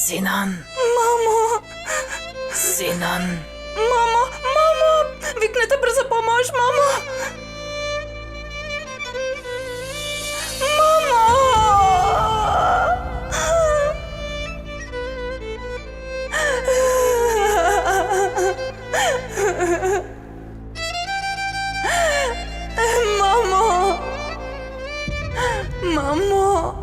Синан. Мамо! Синан. Мамо! Мамо! Викнете брзо помош, мамо! Мамо! Мамо!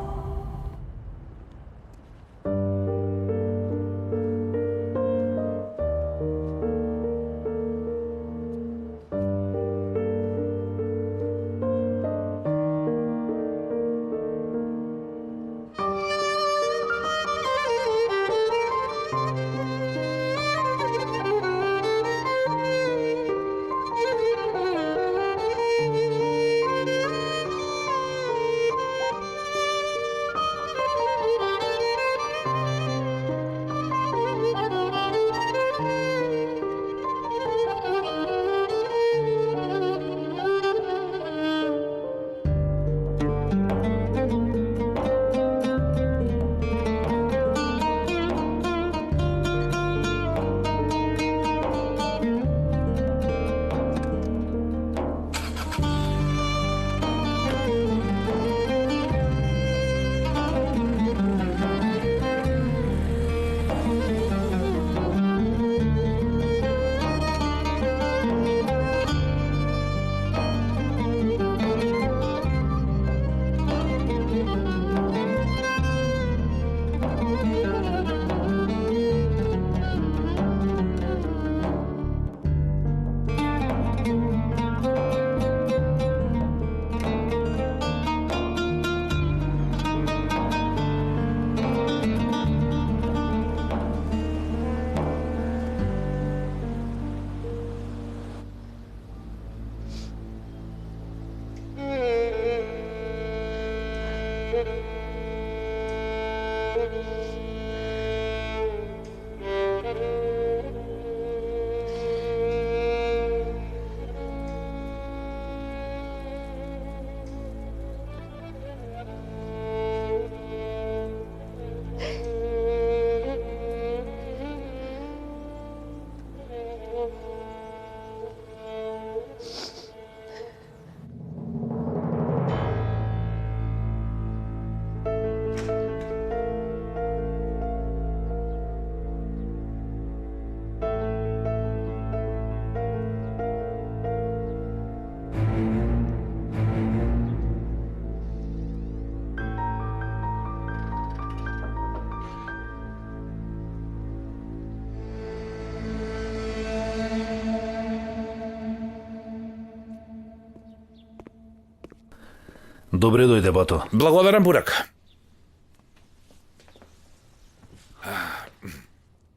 Добре дојде, бато. Благодарам, Бурак.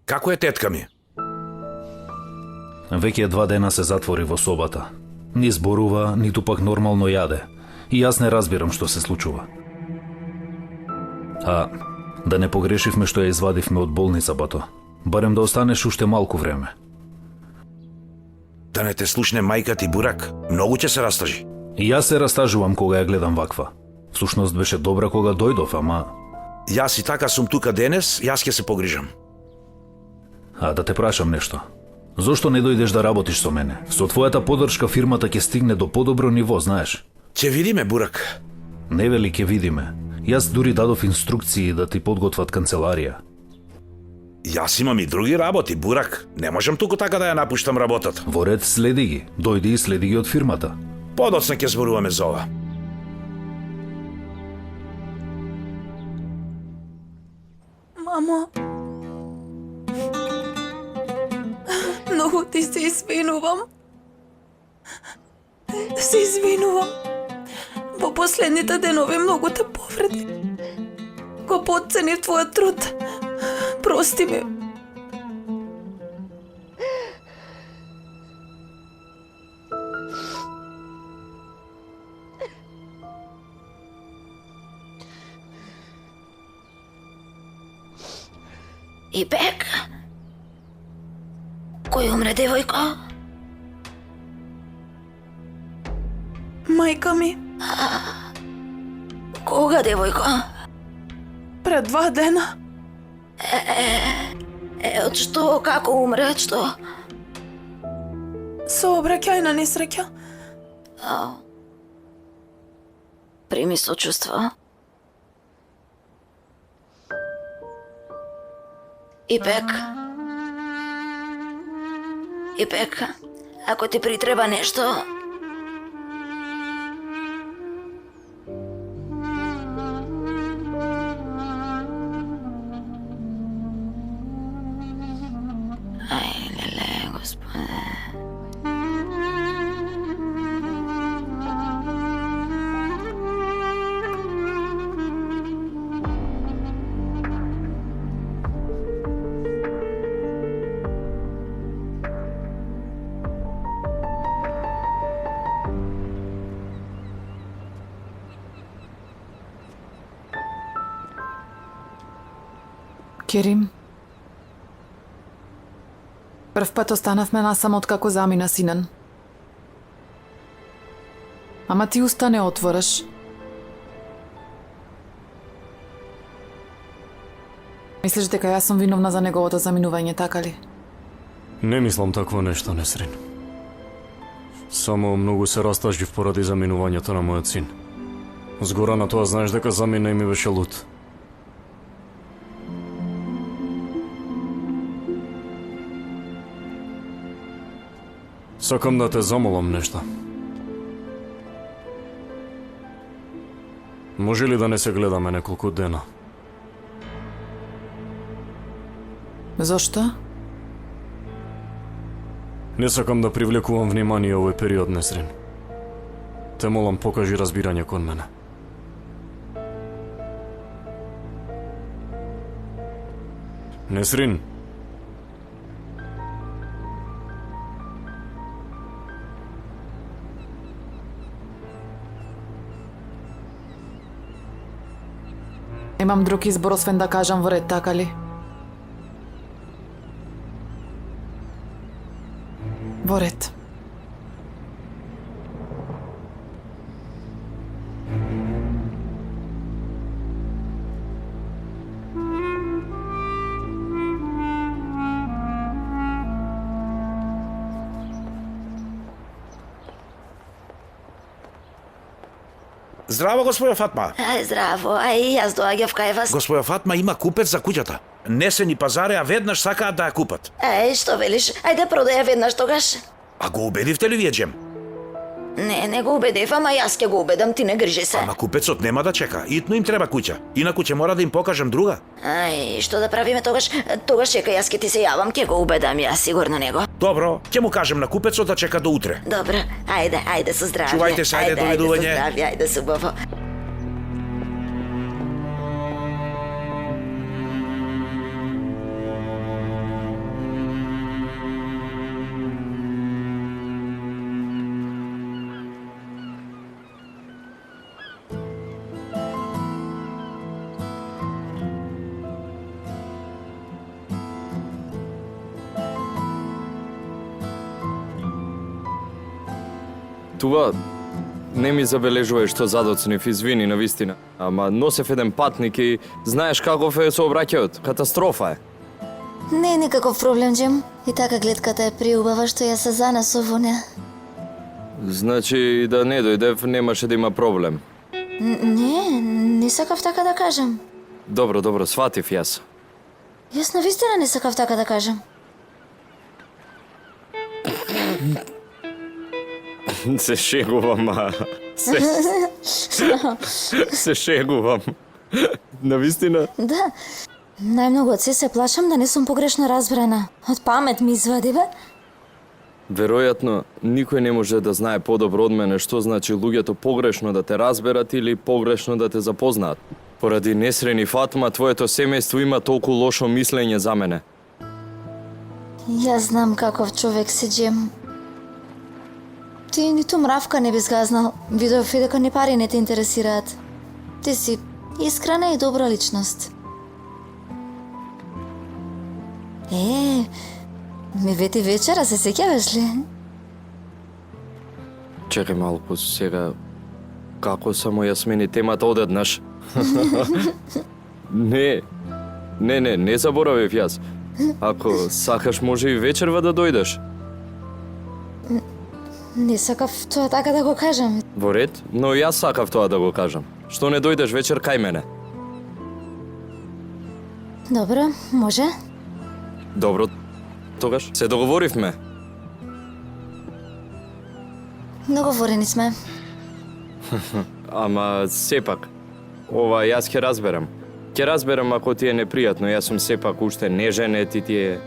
Како е тетка ми? Веќе 2 дена се затвори во собата. Ни зборува, ниту пак нормално јаде. И јас не разбирам што се случува. А да не погрешивме што ја извадивме од болница, бато. Барем да останеш уште малку време. Да не те слушне мајка ти, Бурак, многу ќе се растажи. И јас се растажувам кога ја гледам ваква. Всушност беше добра кога дојдов, ама... Јас и така сум тука денес, јас ќе се погрижам. А да те прашам нешто. Зошто не дојдеш да работиш со мене? Со твојата поддршка фирмата ќе стигне до подобро ниво, знаеш. Ќе видиме, Бурак. Не вели ќе видиме. Јас дури дадов инструкции да ти подготват канцеларија. Јас имам и други работи, Бурак. Не можам туку така да ја напуштам работата. Во ред, следи ги. Дојди и следи ги од фирмата. Подоцна ќе зборуваме за ова. Мамо, многу ти се извинувам. Се извинувам. Во последните денови многу те повреди. Го потценив твојот труд. Прости ми. Ибек? Кој умре, девојка? Мајка ми. Кога, девојка? Пред 2 дена. Од што, како умре, од што? Сообраќајна несреќа. Прими сочувство. Ипек, ако ти притреба нешто, ај, леле, господе. Керим. Прв пат останавме насамо откако замина синан. Ама ти уста не отвораш. Мислиш дека јас сум виновна за неговото заминување, така ли? Не мислам такво нешто, Несрин. Само многу се растажив поради заминувањето на мојот син. Згора на тоа знаеш дека замина и ми беше лут. Сакам да те замолам нешто. Може ли да не се гледаме неколку дена? Зошто? Не сакам да привлекувам внимание овој период, Несрин. Те молам, покажи разбирање кон мене. Несрин. Имам друг избор освен да кажам во ред, така ли? Во ред. Здраво, господја Фатма. Ај, здраво, ај, јас доаѓав кај вас. Господја Фатма има купец за куќата. Несени пазаре, а веднаш сакаат да ја купат. Ај, што велиш? Ајде продаја веднаш тогаш. А го убедивте ли вие, Джем? Не го убедив, ама јас ќе го убедам, ти не грижи се. Ама купецот нема да чека, итно им треба куќа. Инаку ќе мора да им покажам друга. Ај, што да правиме тогаш? Тогаш чека, јас ќе ти се јавам, ќе го убедам јас сигурно него. Добро, ќе му кажем на купецот да чека до утре. Добро, ајде со здравје. Чувајте се, ајде, довидување. Ајде со здравје, ајде со убаво. Тоа не ми забележуваш што задоцнив, извини на вистина. Ама носев еден патник и знаеш каков е сообраќајот. Катастрофа е. Не е никаков проблем, Джим. И така гледката е приубава што ја се занесо во неа. Значи и да не дојдев, немаше да има проблем. Не сакав така да кажам. Добро, сватив јас. Јас навистина не сакав така да кажам. Се шегувам, се шегувам. Навистина? Да. Најмногу од се плашам да не сум погрешно разбрана. Од памет ми извади, бе. Веројатно, никој не може да знае подобро од мене што значи луѓето погрешно да те разберат или погрешно да те запознаат. Поради Несрин и Фатма, твоето семејство има толку лошо мислење за мене. Јас знам каков човек си, Джим. Ти ниту мравка не би згазнал. Видов и дека ни пари не те интересираат. Ти си искрена и добра личност. Ми вети вечера, се сеќаваш ли? Чекај малку сега. Како само ја смени темата одеднаш? Не. Не заборавив јас. Ако сакаш, може и вечерва да дојдеш. Не сакав тоа така да го кажам. Во ред, но јас сакав тоа да го кажам. Што не дојдеш вечер кај мене? Добро, може? Добро, тогаш се договоривме. Договорени сме. Ама сепак, ова јас ќе разберам. Ќе разберам ако ти е непријатно, јас сум сепак уште неженет и ти е...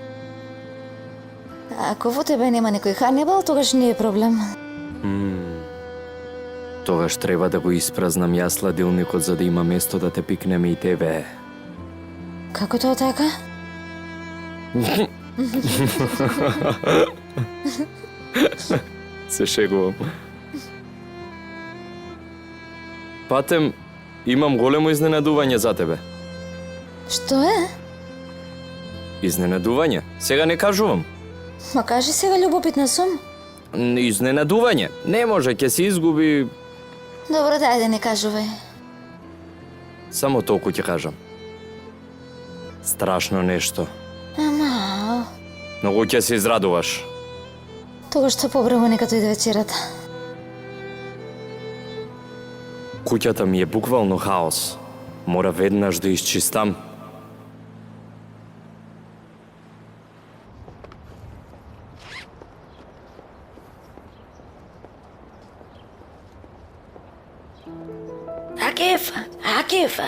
Ако во тебе нема некој Ханибал, тогаш не е проблем. Тогаш треба да го испразнам јас сладилникот за да има место да те пикнеме и тебе. Како тоа така? Се шегувам. Патем, имам големо изненадување за тебе. Што е? Изненадување? Сега не кажувам. Ма кажи сега, љубопитна сум. Изненадување? Не може, ќе се изгуби... Добро, дајде, не кажувај. Само толку ќе кажам. Страшно нешто. Ама, Многу ќе се израдуваш. тогаш што побрзо нека дојде вечерата. Куќата ми е буквално хаос. Мора веднаш да исчистам. Акиф.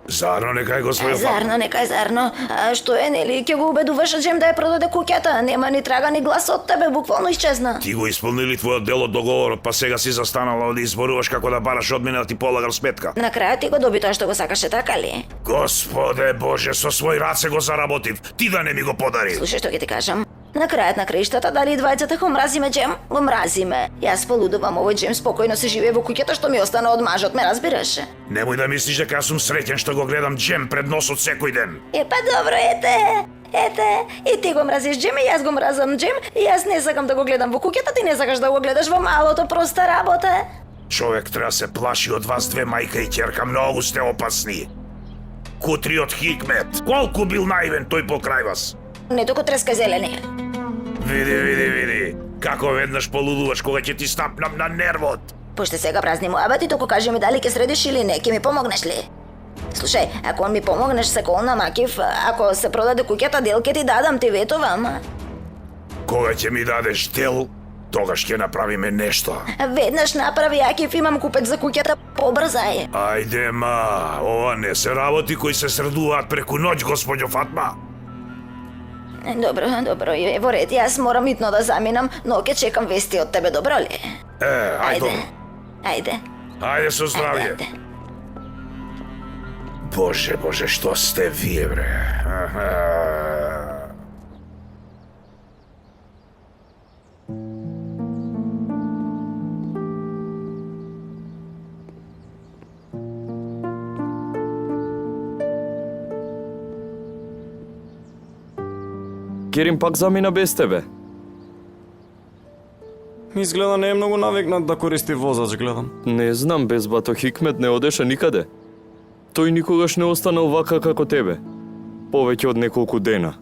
Зарно некај господи Фатма. Зарно. А што е, нели, ќе го убедуваш Джем да ја продаде куќата? Нема ни трага ни глас од тебе, буквално исчезна. Ти го исполнили твојот дел од договорот, па сега си застанала да изборуваш како да бараш од мене да ти полагам сметка. На крај ти го доби тоа што го сакаше, така ли? Господе Боже, со свој раце го заработив. Ти да не ми го подари. Слушај што ќе ти кажам. На крајот на краиштата, дали двајцата го мразиме Джем? Го мразиме. Јас полудувам, овој Джем спокојно се живее во куќата што ми остана од мажот, ме разбираш? Немој да мислиш дека јас сум среќен што го гледам Джем пред носот секој ден. Па добро, ете, и ти го мразиш Джем и јас го мразам Джем и јас не сакам да го гледам во куќата, ти не сакаш да го гледаш во малото, проста работа. Човек треба се плаши од вас две, мајка и ќерка, многу сте опасни. Кутриот Хикмет, колку бил наивен тој покрај вас. Не току треска зелени. Види, како веднаш полудуваш кога ќе ти стапнам на нервот. Поште сега празни муабати, току кажи ми дали ќе средиш или не, ќе ми помогнеш ли? Слушај, ако ми помогнеш се колнам, Акиф, ако се продаде куќата дел, ќе ти дадам, ти ветувам. Кога ќе ми дадеш дел, тогаш ќе направиме нешто. Веднаш направи, Акиф, имам купец за куќата, побрзај. Ајде, ова не се работи кои се средуваат преку ноќ, господјо Фатма. Добро, е во ред, јас морам итно да заминам, но ќе чекам вести од тебе, добро ли? Ајде. Ајде со здравје. Ајде. Боже, што сте вие, бре? Керим пак замина без тебе. Изгледа не е многу навикнат да користи возач, гледам. Не знам, без бато Хикмет не одеше никаде. Тој никогаш не остана вака како тебе. Повеќе од неколку дена.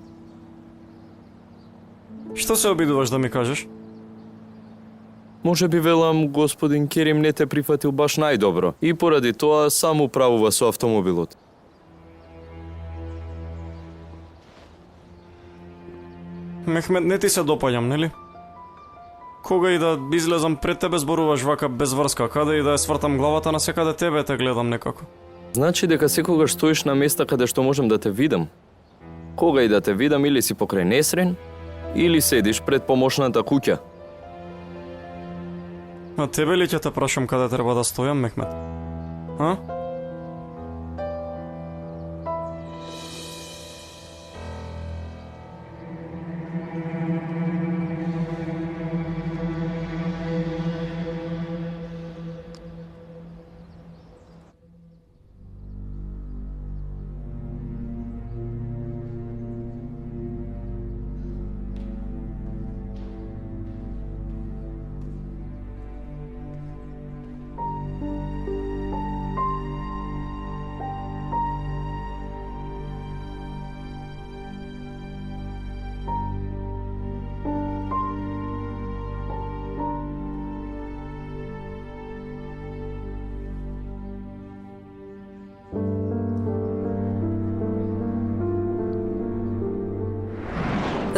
Што се обидуваш да ми кажеш? Може би велам, господин Керим не те прифатил баш најдобро и поради тоа само управува со автомобилот. Мехмет, не ти се допаѓам, нели? Кога и да излезам пред тебе зборуваш вака без врска, каде и да ја свртам главата на секаде тебе те гледам некако. Значи дека секогаш стоиш на места каде што можам да те видам. Кога и да те видам или си покрај Несрин, или седиш пред помошната куќа. А тебе ли ќе те прашам каде треба да стојам, Мехмет? А?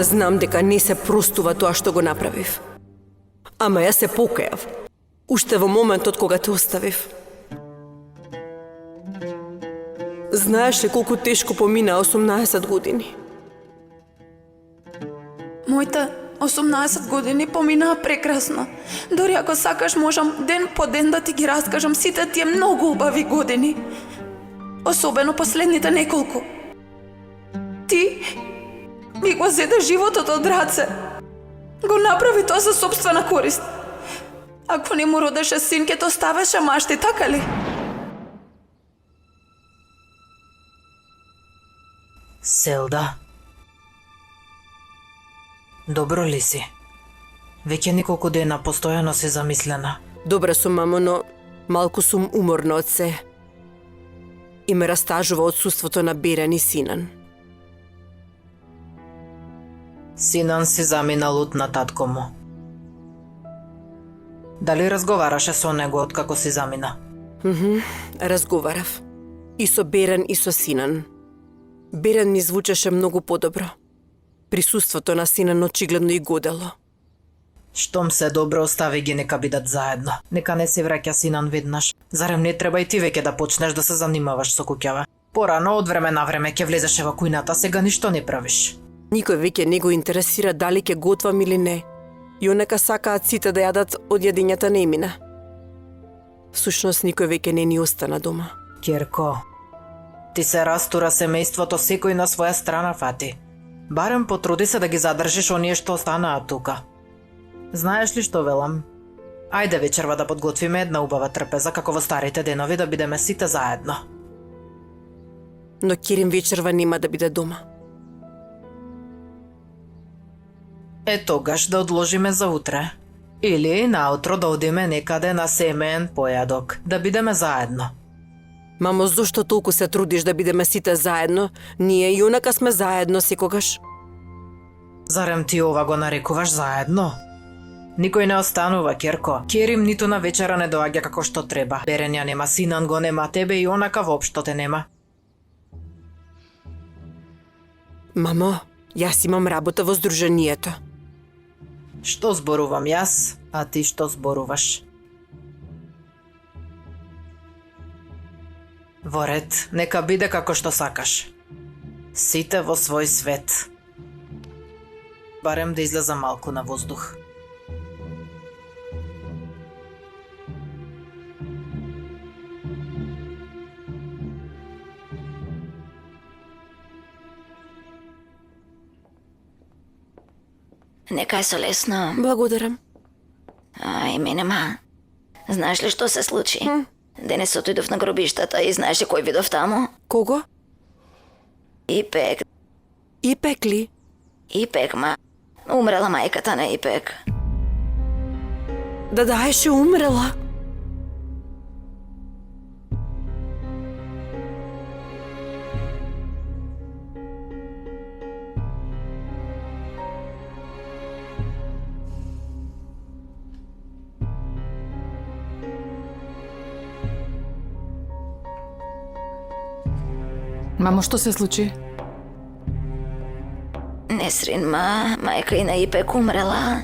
Знам дека не се простува тоа што го направив. Ама јас се покајав. Уште во моментот кога те оставив. Знаеш ли колку тешко помина 18 години? Моите 18 години поминаа прекрасно. Дори ако сакаш можам ден по ден да ти ги раскажам сите тие многу убави години. Особено последните неколку. Ти ми го зеде животот од раце. Го направи тоа за сопствена корист. Ако не му родеше син, ке то ставеше машти, така ли? Селда. Добро ли си? Веќе неколку дена постојано си замислена. Добра сум, мамо, но малку сум уморна од се. И ме растажува отсуството на Берен и Синан. Синан си заминал од на татко му. Дали разговараше со него откако си замина? Разговарав. И со Берен и со Синан. Берен ми звучеше многу подобро. Присуството на Синан очигледно и годело. Штом се добро, остави ги нека бидат заедно. Нека не се враќа Синан веднаш. Зарем не треба и ти веќе да почнеш да се занимаваш со куќава? Порано од време на време ќе влезеше во кујната, сега ништо не правиш. Никој веќе не го интересира дали ќе готвам или не. И онека сакаат сите да јадат од јадењата немина. Всушност никој веќе не ни остана дома. Керко, ти се растура семејството секој на своја страна, фати. Барем потруди се да ги задржиш оние што останаа тука. Знаеш ли што велам? Ајде вечерва да подготвиме една убава трпеза како во старите денови да бидеме сите заедно. Но Керим вечерва нема да биде дома. Тогаш да одложиме за утре. Или наутро да одиме некаде на семеен појадок, да бидеме заедно. Мамо, зошто толку се трудиш да бидеме сите заедно? Ние и онака сме заедно секогаш. Зарем ти ова го нарекуваш заедно? Никој не останува, Керко. Керим ниту на вечера не доаѓа како што треба. Берен ја нема, Синан го нема, тебе и онака воопшто те нема. Мамо, јас имам работа во здруженијето. Што зборувам јас, а ти што зборуваш? Во ред, нека биде како што сакаш. Сите во свој свет. Барем да излеза малку на воздух. Нека е со лесно. Благодарам. Ај, мене ма. Знаеш ли што се случи? Денес отидов на гробиштата и знаеш ли кој видов таму? Кого? Ипек. Ипек ли? Ипек, ма. Умрела мајката на Ипек. Да, еше умрела. Мамо, што се случи? Несрин, ма. Мајка и на Ипек умрела.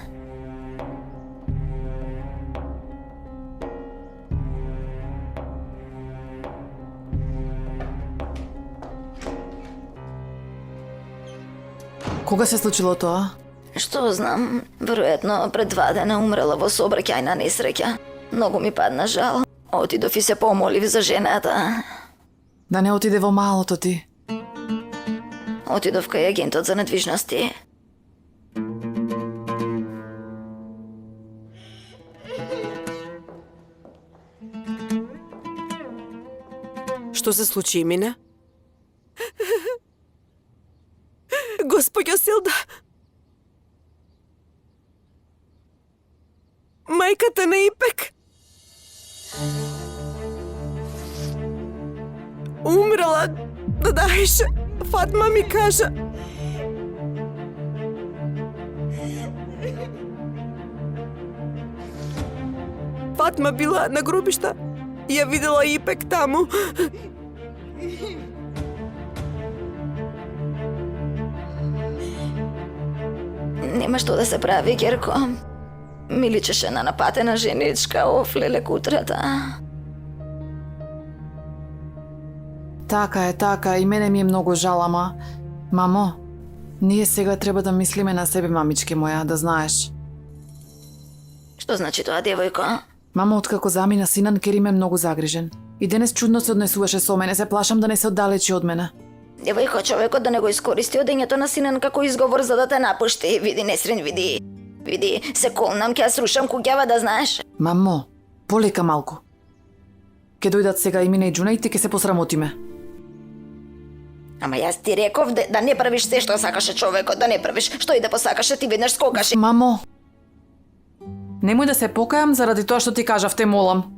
Кога се случило тоа? Што знам, веројатно пред 2 дена умрела во сообраќајна несреќа. Многу ми падна жал. Отидов и се помолив за жената. Да не отиде во малото ти. Отидов кај агентот за недвижности. Што се случи, Емина? Господја Селда! Мајката на Ипек! Умрела, да даеше. Фатма ми кажа. Фатма била на гробишта. Ја видела Ипек таму. Нема што да се прави, Керко. Ми личеше на напатена женичка, оф, леле кутрата. Така, и мене ми е многу жал, ама... Мамо, ние сега треба да мислиме на себе, мамичке моја, да знаеш. Што значи тоа, девојко? Мамо, откако замина синан, Кери ме многу загрижен. И денес чудно се однесуваше со мене, се плашам да не се оддалечи од мене. Девојко, човекот да не го искористи одењето на синан како изговор за да те напушти. Види, Несрин, види. Види, се колнам, ќе ја срушам куќава, да знаеш. Мамо, полека малку. Ке дојдат сега и мине и Джуна и ти ке се посрамотиме. Ама јас ти реков да не правиш се што сакаше човекот, да не правиш. Што и да посакаше, ти веднаш скокаше. Мамо, немој да се покајам заради тоа што ти кажав, те молам.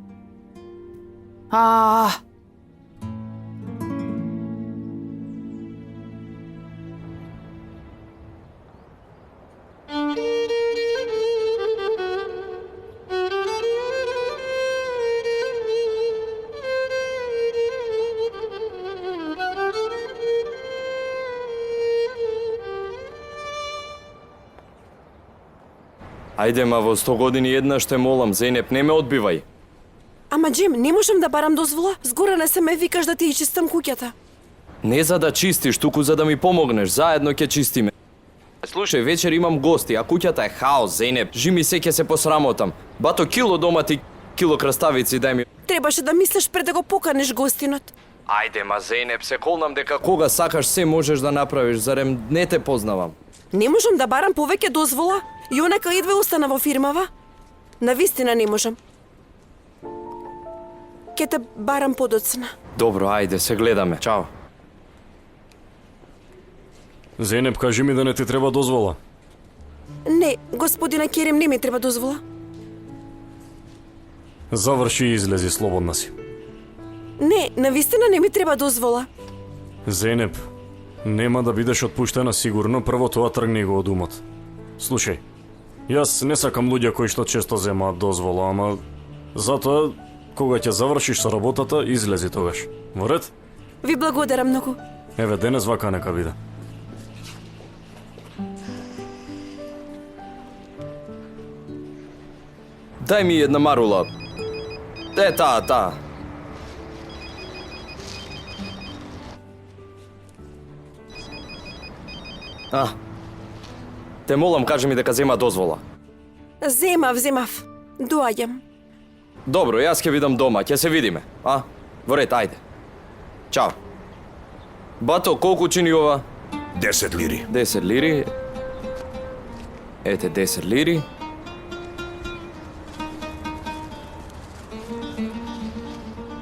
Ајде, ма во 100 години еднаш те молам, Зенеп, не ме одбивај. Ама Джем, не можам да барам дозвола. Згора не се ме викаш да ти ја чистам куќата. Не за да чистиш, туку за да ми помогнеш, заедно ќе чистиме. Слушај, вечер имам гости, а куќата е хаос, Зенеп. Жими се ќе се посрамотам. Бато, кило домати, кило краставици дај ми. Требаше да мислиш пред да го поканеш гостинот. Ајде, ма Зенеп, се колнам дека кога сакаш се можеш да направиш, зарем не те познавам. Не можам да барам повеќе дозвола. Јонека едве остана во фирмава. Навистина не можам. Ке те барам подоцна. Добро, ајде, се гледаме. Чао. Зенеп, кажи ми да не ти треба дозвола. Не, господина Керем, не ми треба дозвола. Заврши и излези, слободна си. Не, навистина не ми треба дозвола. Зенеп, нема да бидеш отпуштена сигурно, прво тоа тргни го од умот. Слушај, јас не сакам луѓе кои што често земаат дозвола, ама затоа кога ќе завршиш со работата, излези тогаш. Во ред? Ви благодарам многу. Еве, денес вака нека биде. Дај ми една марула. Таа. Те молам, кажи ми дека зема дозвола. Земав. Доаѓам. Добро, јас ќе видам дома, ќе се видиме, а? Во ред, ајде. Чао. Бато, колку чини ова? 10 лири. 10 лири. Ете, 10 лири.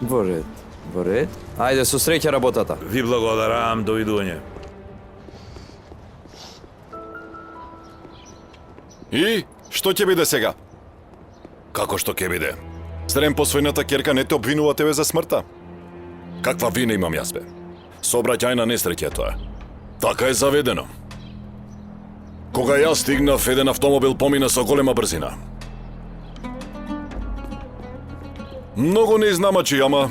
Во ред. Ајде, со среќа работата. Ви благодарам, довидување. И, што ќе биде сега? Како што ќе биде? Зарем посвојната ќерка не те обвинува тебе за смртта? Каква вина имам јас, бе? Сообраќајна несреќа тоа. Така е заведено. Кога јас стигнав, еден автомобил помина со голема брзина. Многу не изнамачи, ама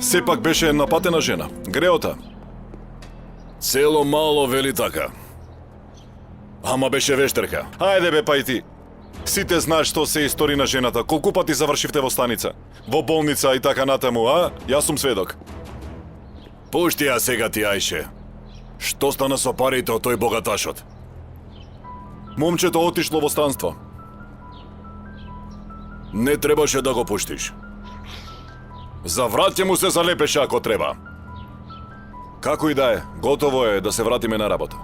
сепак беше напатена жена. Греота. Цело мало вели така. Ама беше вештерка. Ајде бе, па и ти. Сите знаеш што се истори на жената. Колку пати завршивте во станица, во болница и така натаму, а? Јас сум сведок. Пушти ја сега ти, Ајше. Што стана со парите од тој богаташот? Момчето отишло во странство. Не требаше да го пуштиш. За врат ќе му се залепеше ако треба. Како и да е, готово е да се вратиме на работа.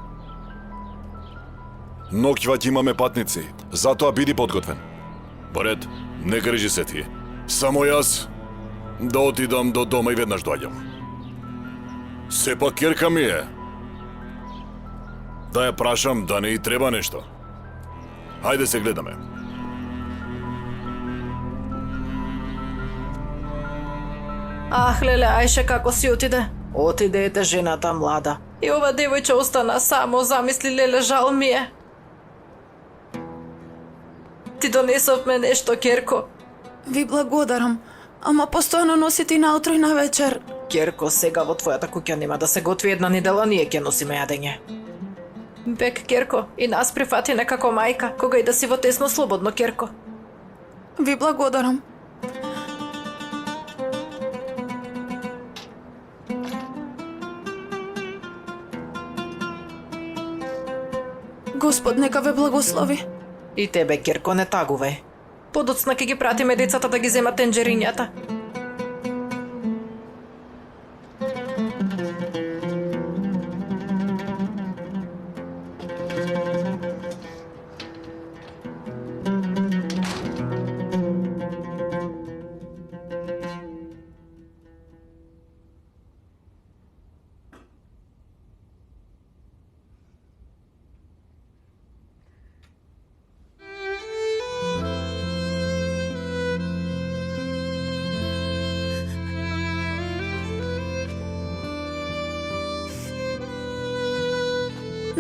Ноќва ќе имаме патници, затоа биди подготвен. Во ред, не грижи се ти. Само јас да отидам до дома и веднаш доаѓам. Сепак ќерка ми е. Да ја прашам да не и треба нешто. Ајде се гледаме. Ах, леле, Ајше, како си отиде? Отиде ете жената млада. И ова девојче остана само, замисли, леле, жал ми е. Ти донесовме нешто, Керко. Ви благодарам, ама постојано носите и наутро и на вечер. Керко, сега во твојата куќа нема да се готви една недела, ние ќе носиме јадење. Бек, Керко, и нас прифати некако мајка, кога и да си во тесно слободно, Керко. Ви благодарам. Господ нека ве благослови. И тебе, Керко, не тагувај. Подоцна ќе ги пратиме децата да ги земат тенџеринјата.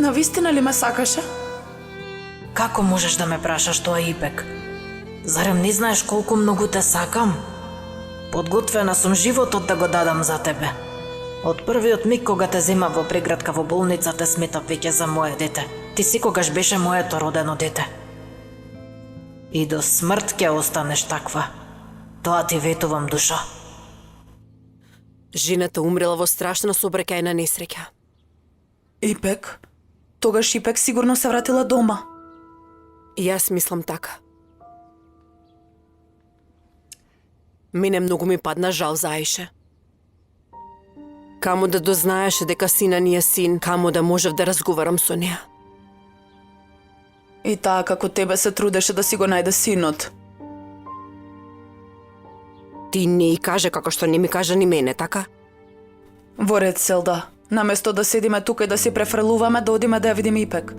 Навистина ли ме сакаше? Како можеш да ме прашаш тоа, Ипек? Зарем не знаеш колку многу те сакам? Подготвена сум животот да го дадам за тебе. Од првиот миг кога те зема во преградка во болница, те сметав веќе за моje дете. Ти секогаш беше моето родено дете. И до смрт ќе останеш таква. Тоа ти ветувам, душа. Жената умрела во страшна сообраќајна несреќа. Ипек. Тогаш Ипек сигурно се вратила дома. И јас мислам така. Мене многу ми падна жал за Аише. Камо да дознаеше дека сина ни е син, камо да можев да разговарам со неа. И таа како тебе се трудеше да си го најде синот. Ти не и каже како што не ми кажа ни мене, така? Во ред, Селда. Наместо да седиме тука и да си префрлуваме, да одиме да ја видиме Ипек.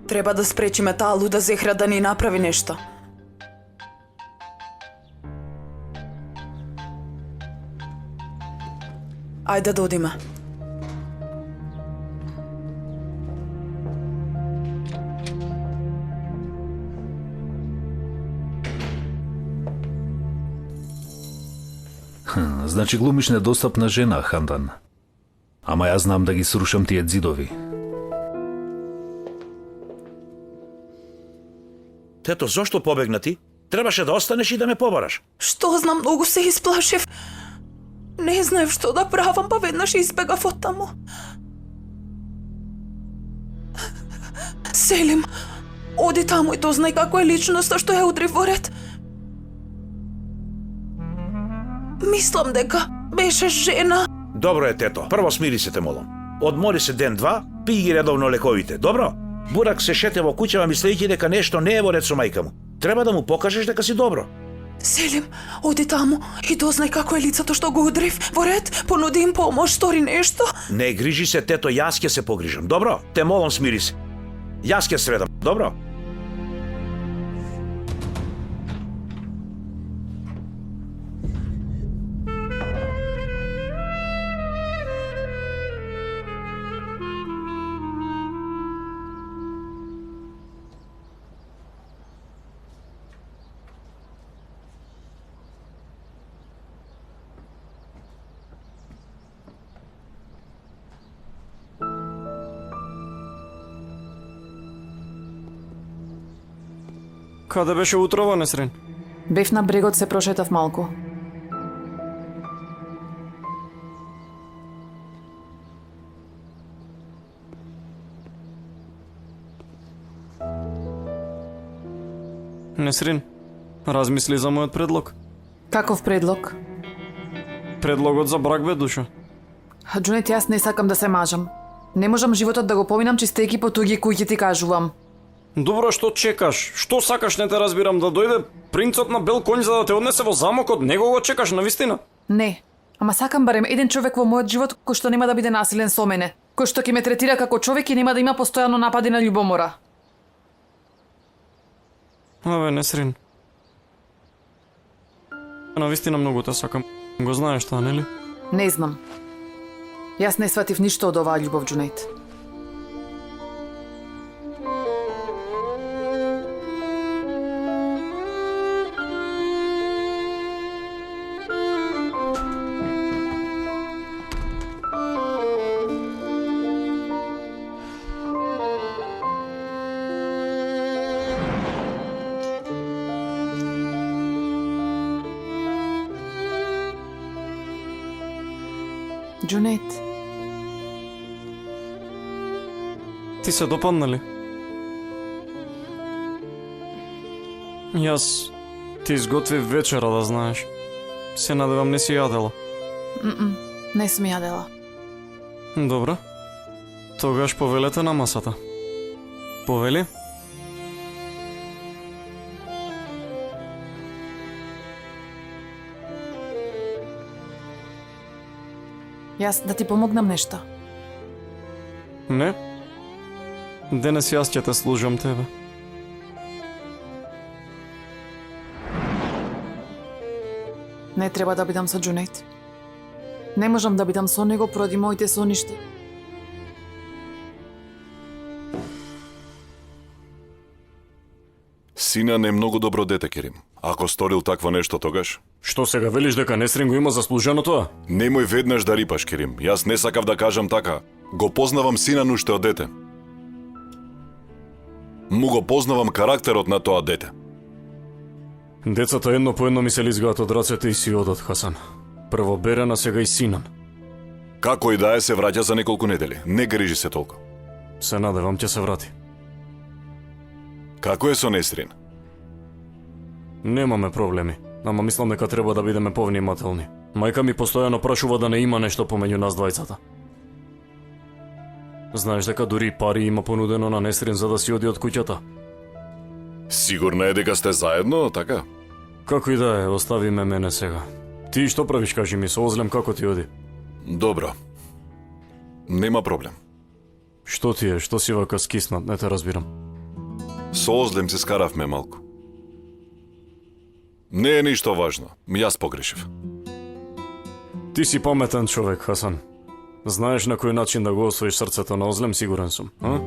Треба да спречиме таа луда зехра да ни направи нешто. Ајде да одиме. Значи глумиш недостапна жена, Хандан. Ама јас знам да ги срушам тие ѕидови. Тето, зошто побегна ти? Требаше да останеш и да ме побараш. Што знам, многу се исплашив. Не знаев што да правам, па веднаш избегав од таму. Селим, оди таму и дознај како е личноста што ја удри во ред. Мислам дека беше жена. Добро е, тето. Прво смири се, те молам. Одмори се ден-два, пи ги редовно лековите, добро? Бурак се шете во куќава мислејќи дека нешто не е во ред со мајка му. Треба да му покажеш дека си добро. Селим, оди таму и дознај како е лицето што го удрив. Во ред, понуди им помош, стори нешто. Не грижи се, тето, јас ќе се погрижам, добро? Те молам, смири се. Јас ќе средам, добро? Каде беше утрова, Несрин? Бев на брегот, се прошетав малку. Несрин, размисли за мојот предлог. Каков предлог? Предлогот за брак, бе, душа. Џунет, јас не сакам да се мажам. Не можам животот да го поминам чистејки по туѓи куќи, ти кажувам. Добро, што чекаш? Што сакаш, не те разбирам, да дојде принцот на бел конј за да те однесе во замокот? Него го чекаш, навистина? Не, ама сакам барем еден човек во мојот живот кој што нема да биде насилен со мене, кој што ќе ме третира како човек и нема да има постојано напади на љубомора. Абе, Несрин. Навистина многу те сакам. Го знаеш тоа, нели? Не знам. Јас не сватив ништо од оваа љубов, Џунет. Джунет. Ти се допадна ли? Јас ти изготвив вечера, да знаеш. Се надевам не си јадела. Не сум јадела. Добро. Тогаш повелете на масата. Повели? Јас да ти помогнам нешто. Не? Денес јас ќе те служам тебе. Не треба да бидам со Джунет. Не можам да бидам со него поради моите соништи. Синан е многу добро дете, Керим. Ако сторил такво нешто тогаш, Што сега велиш дека Несрин го има заслужено тоа? немој веднаш да рипаш, Керим. Јас не сакав да кажам така. Го познавам Синан уште од дете. Му го познавам карактерот на тоа дете. Децата едно по едно ми се лизгаат од рацете и си одат, Хасан. Прво Берена, сега и Синан. Како и да е, се враќа за неколку недели. Не грижи се толку. Се надевам ќе се врати. Како е со Несрин? Немаме проблеми, ама мислам дека треба да бидеме повнимателни. Мајка ми постојано прашува да не има нешто помеѓу нас двајцата. Знаеш дека дури и пари има понудено на Несрин за да си оди од куќата? Сигурна е дека сте заедно, така? Како и да е, остави ме мене сега. Ти што правиш, кажи ми, со Озлем како ти оди? Добро. Нема проблем. Што ти е, што си вака скиснат, не те разбирам. Со Озлем се скаравме малку. Не е ништо важно. Јас погрешив. Ти си паметен човек, Хасан. Знаеш на кој начин да го освоиш срцето на Озлем, сигурен сум, а?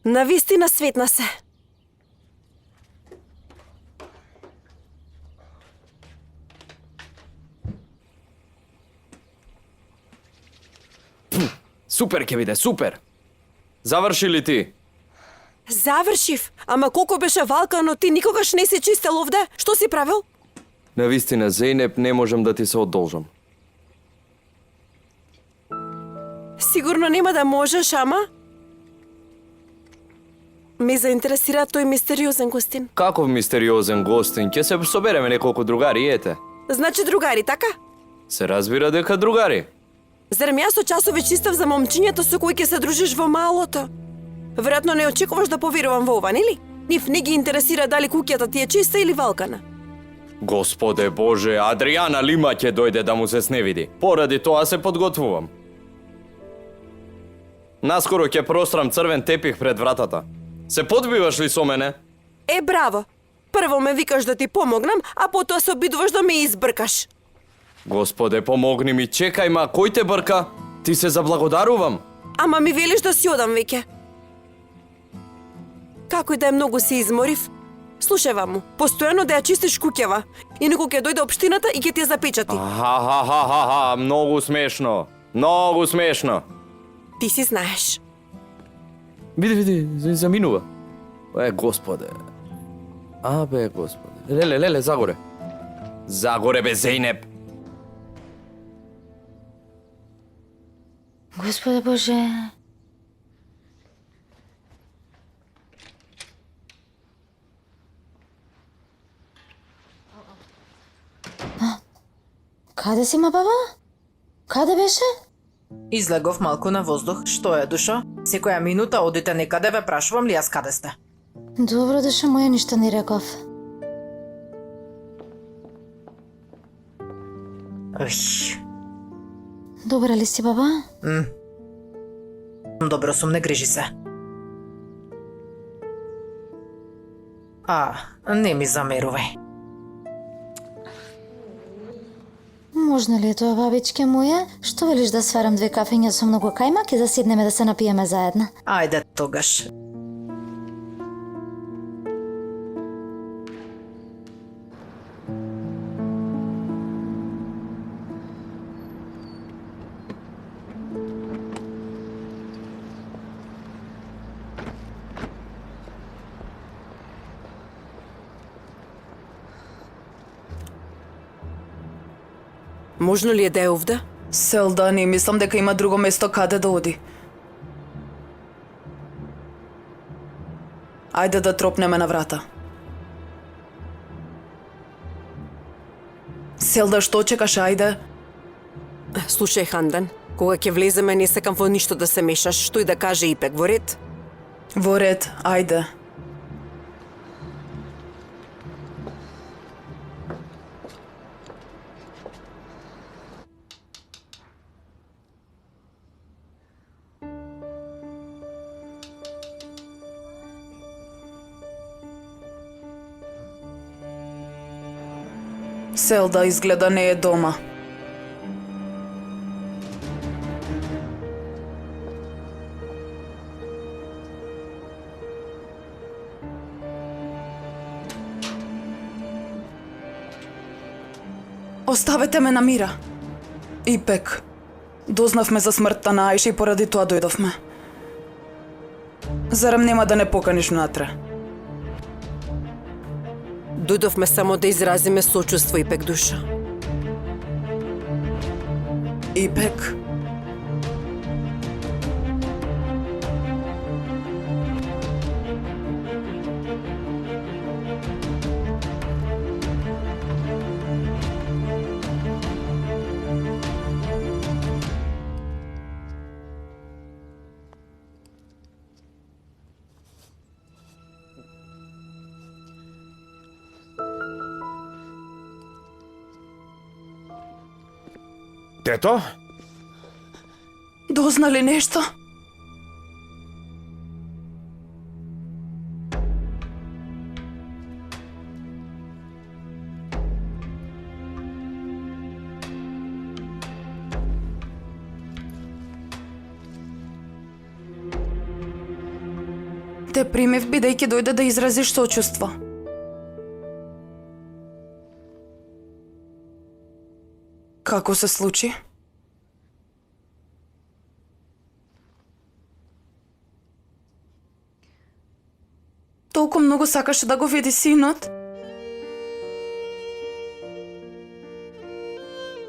Навистина светна се. Супер ќе биде, супер. Заврши ли ти? Завршив, ама колку беше валкано, ти никогаш не си чистел овде. Што си правил? Навистина, Зейнеп, не можам да ти се одолжам. Сигурно нема да можеш, ама... Ме заинтересира тој мистериозен гостин. Каков мистериозен гостин, ќе се собереме неколку другари, ете. Значи другари, така? Се разбира дека другари. Зарем јас со часови чистав за момчињето со кои ќе се дружиш во малото? Веројатно не очекуваш да поверувам во ова, нели? Нив не ги интересира дали куќата ти е чиста или валкана. Господе Боже, Адријана Лима ќе дојде да му се сневиди. Поради тоа се подготвувам. Наскоро ќе прострам црвен тепих пред вратата. Се подбиваш ли со мене? Е, браво! Прво ме викаш да ти помогнам, а потоа се обидуваш да ме избркаш. Господе, помогни ми, чекај ма, кој те брка? Ти се заблагодарувам. Ама ми велиш да си одам веќе. Како и да е многу се изморив, слушај ваму, постојано да ја чистиш куќава и некој ќе дојде општината и ќе ти ја запечати. Ха, многу смешно. Многу смешно. Ти си знаеш. Види, заминува. Е, Господе. Абе, Господе. Леле, загоре. Загоре, бе, Зейнеп. Господе Боже. Каде си, ма баба? Каде беше? Излегов малку на воздух. Што е, душо? Секоја минута одите некаде, ве прашувам ли јас каде сте? Добро, душа моја, ништо не реков. Ух. Добра ли си, баба? Добро сум, не грижи се. Не ми замерувај. Можно ли е тоа, бабичке моја? Што велиш да сварам 2 кафења со многу кајмак и да седнеме да се напиеме заедно? Ајде тогаш. Можно ли е да е овде? Селда, не мислам дека има друго место каде да оди. Ајде да тропнеме на врата. Селда, што чекаш, ајде? Слушај, Хандан, кога ќе влеземе не сакам во ништо да се мешаш, што и да каже Ипек, во ред? Во ред, ајде. Селда изгледа не е дома. Оставете ме на мира. Ипек, дознавме за смртта на Аиша и поради тоа дојдовме. Зарем нема да не поканиш внатре? Дојдовме само да изразиме сочувство, Ипек душа. Ипек? Тето? Дозна ли нешто? Те примев бидејќи дојде да изразиш сочувство. Како се случи? Толку многу сакаше да го види синот.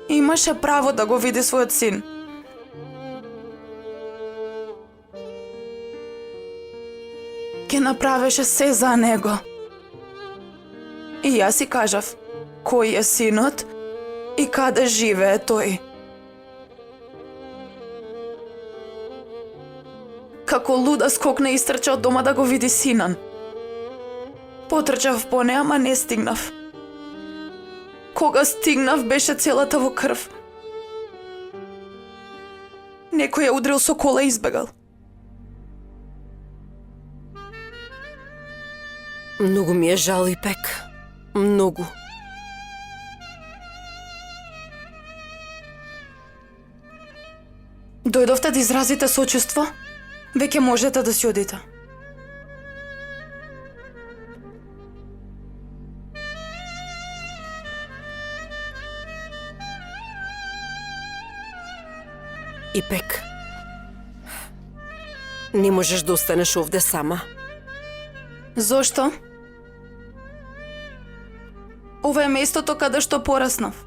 Имаше право да го види својот син. Ке направеше се за него. И јас си кажав, кој е синот и каде живее тој. Како луда скокна и истрча од дома да го види синан. Потрчав по неа, ама не стигнав. Кога стигнав, беше целата во крв. Некој ја удрил со кола и избегал. Многу ми е жал, Ипек. Многу. Дојдовте да изразите сочувство? Веќе можете да си одите. Ипек, не можеш да останеш овде сама. Зошто? Ова е местото каде што пораснав.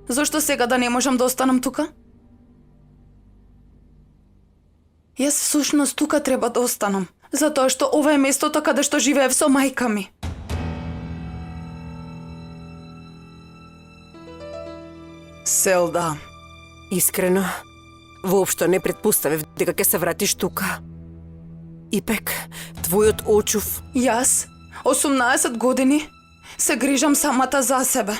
Зошто сега да не можам да останам тука? Јас всушност тука треба да останам, затоа што ова е местото каде што живеев со мајка ми. Селда. Искрено, воопшто не предпоставив дека ќе се вратиш тука. Ипек, твојот очув... Јас, 18 години, се грижам самата за себе.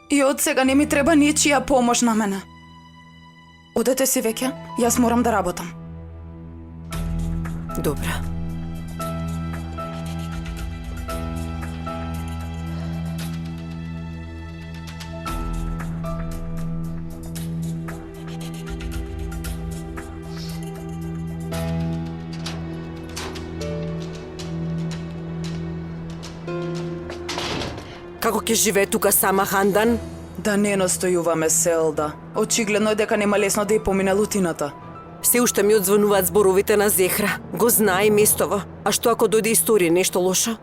И од сега не ми треба ничија помош на мене. Одете си веќе, јас морам да работам. Добра. Како ќе живее тука сама, Хандан? Да не настојуваме, Селда. Очигледно е дека нема лесно да ја помине лутината. Се уште ми одзвонуваат зборовите на Зехра. Го знае местово. А што ако дојде историја нешто лошо?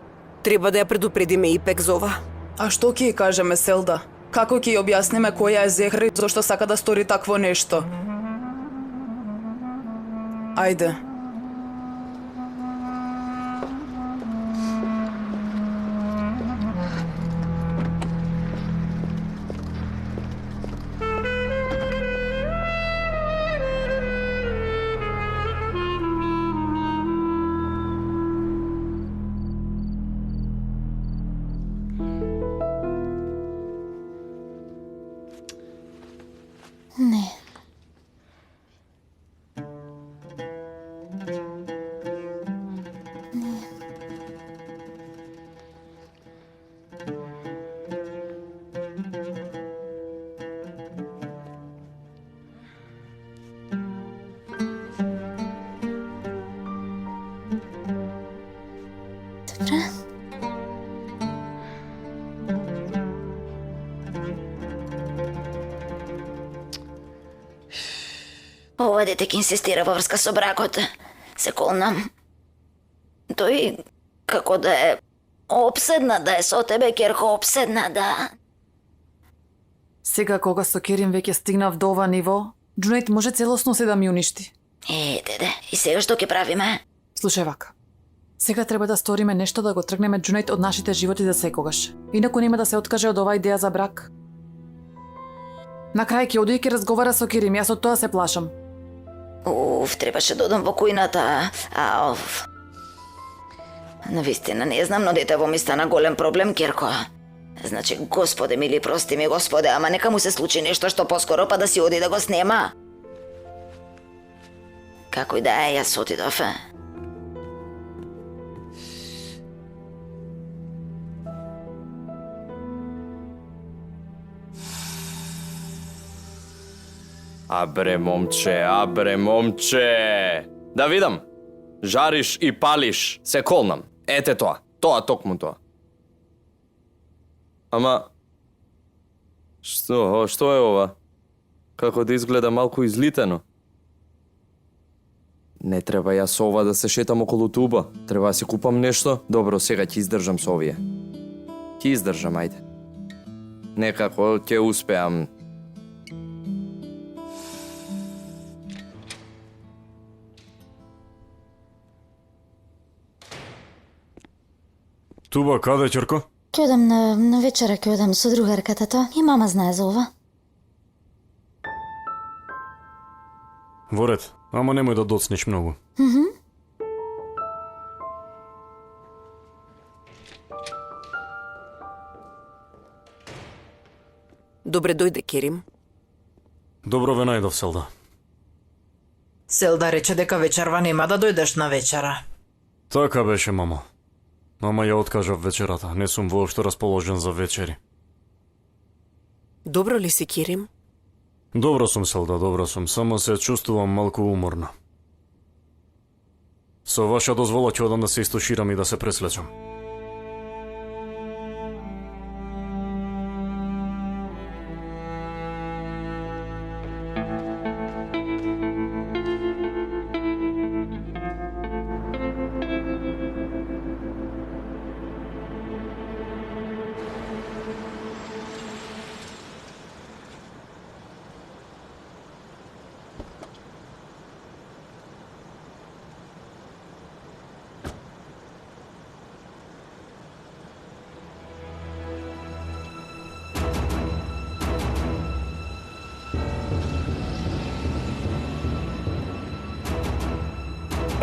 Треба да ја предупредиме Ипек за ова. А што ќе ја кажеме, Селда? Како ќе ја објасниме која е Зехра и зошто сака да стори такво нешто? Ајде. Не. Добре. Ова дете ќе инсистира во врска со бракот. Се колнам. Тој како да е опседна да е со тебе, Керко, опседна да. Сега кога со Керим веќе стигнав до ова ниво, Џунејд може целосно се да ми уништи. Деде, и сега што ќе правиме? Слушај вака. Сега треба да сториме нешто да го тргнеме Џунејд од нашите животи за секогаш. Инаку нема да се откаже од оваа идеја за брак. На крај ќе оди и ќе разговара со Керим, јас од тоа се плашам. Требаше да одам во кујната, Навистина не знам, но детево ми стана голем проблем, Керко. Значи, Господе мили, прости ми, Господе, ама нека му се случи нешто што поскоро па да си оди да го снема. Како и да е, јас отидов. Абре, момче! Да видам. Жариш и палиш, се колнам. Ете тоа. Тоа, токму тоа. Ама... Што е ова? Како да изгледа малку излитено. Не треба јас ова да се шетам околу туба. Треба да си купам нешто. Добро, сега ќе издржам со овие. Ќе издржам, ајде. Некако ќе успеам. Туба, каде, ќерко? Ќе одам на вечера, ќе одам со другарката тоа. И мама знае за ова. Во ред, ама немој да доцнеш многу. Добре дојде, Керим. Добро ве најдов, Селда. Селда рече дека вечерва нема да дојдеш на вечера. Така беше, мамо. Ама ја откажав вечерата. Не сум воопшто расположен за вечери. Добро ли си, Керим? Добро сум, Селда, добро сум. Само се чувствувам малку уморна. Со ваша дозвола ќе одам да се истоширам и да се преслечам.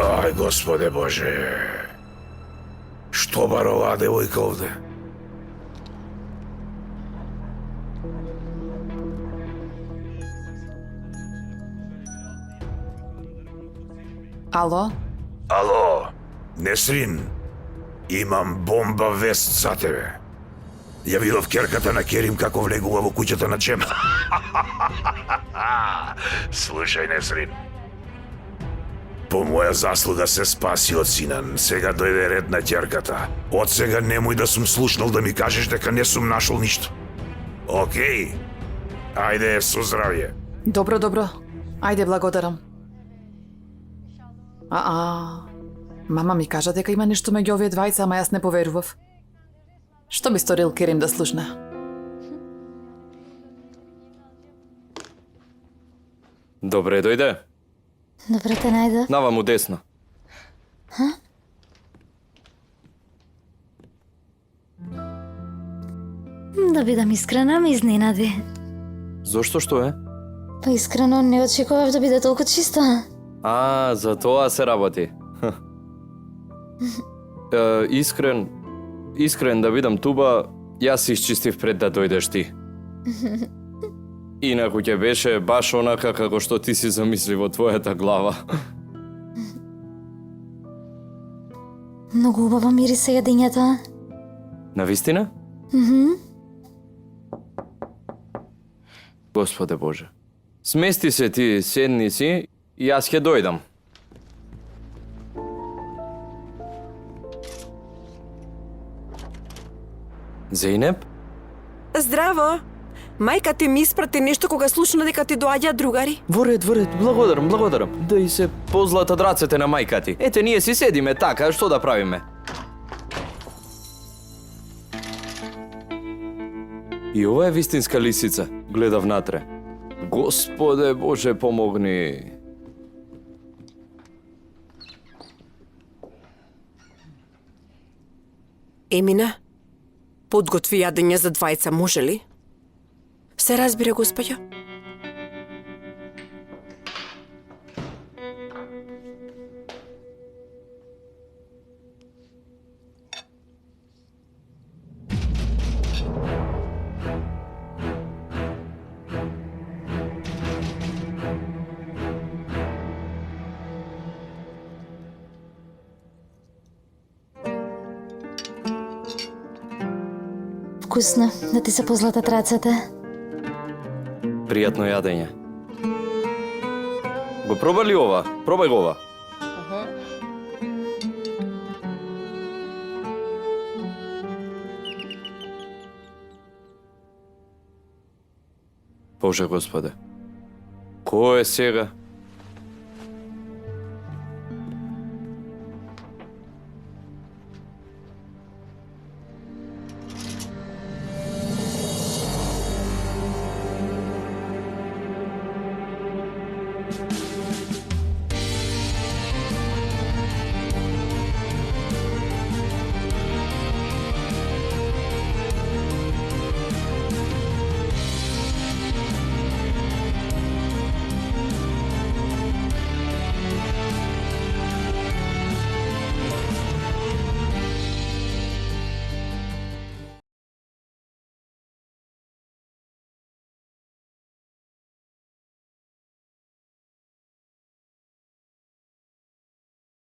Ај, Господе Боже. Што бар оваа девојка овде? Ало? Ало, Несрин, имам бомба вест за тебе. Ја видов керката на Керим како влегува во куќата на Джем. Слушај, Несрин. По моја заслуга се спаси од синан. Сега дојде ред на ќерката. Од сега немој да сум слушнал да ми кажеш дека не сум нашол ништо. Океј? Ајде, со здравје. Добро, добро. Ајде, благодарам. Мама ми кажа дека има нешто меѓу овие двајца, ама јас не поверував. Што би сторил Керим да слушна? Добре дојде. Добре те најдов. Наваму десно. Да бидам искрена, ме изненади. Зошто што е? Па искрено не очекував да биде толку чиста. За тоа се работи. Искрен да видам туба, јас се исчистив пред да дојдеш ти. Инаку ќе беше баш онака како што ти си замисли во твојата глава. Многу убаво мирисе јадењата. Навистина? Господе Боже. Смести се ти, седни си и јас ќе дојдам. Зейнеп? Здраво! Мајка ти ми испрати нешто кога слушна дека ти доаѓа другари. Во ред, благодарам. Да и се позлатат рацете на мајка ти. Ете, ние си седиме така, што да правиме? И ова е вистинска лисица, гледа внатре. Господе Боже, помогни. Емина, подготви јадење за двајца, може ли? Се разбира, господјо. Вкусно, да ти се позлатат рацете. Пријатно јадење. Го проба ли ова? Пробај го ова. Боже Господе, кој е сега?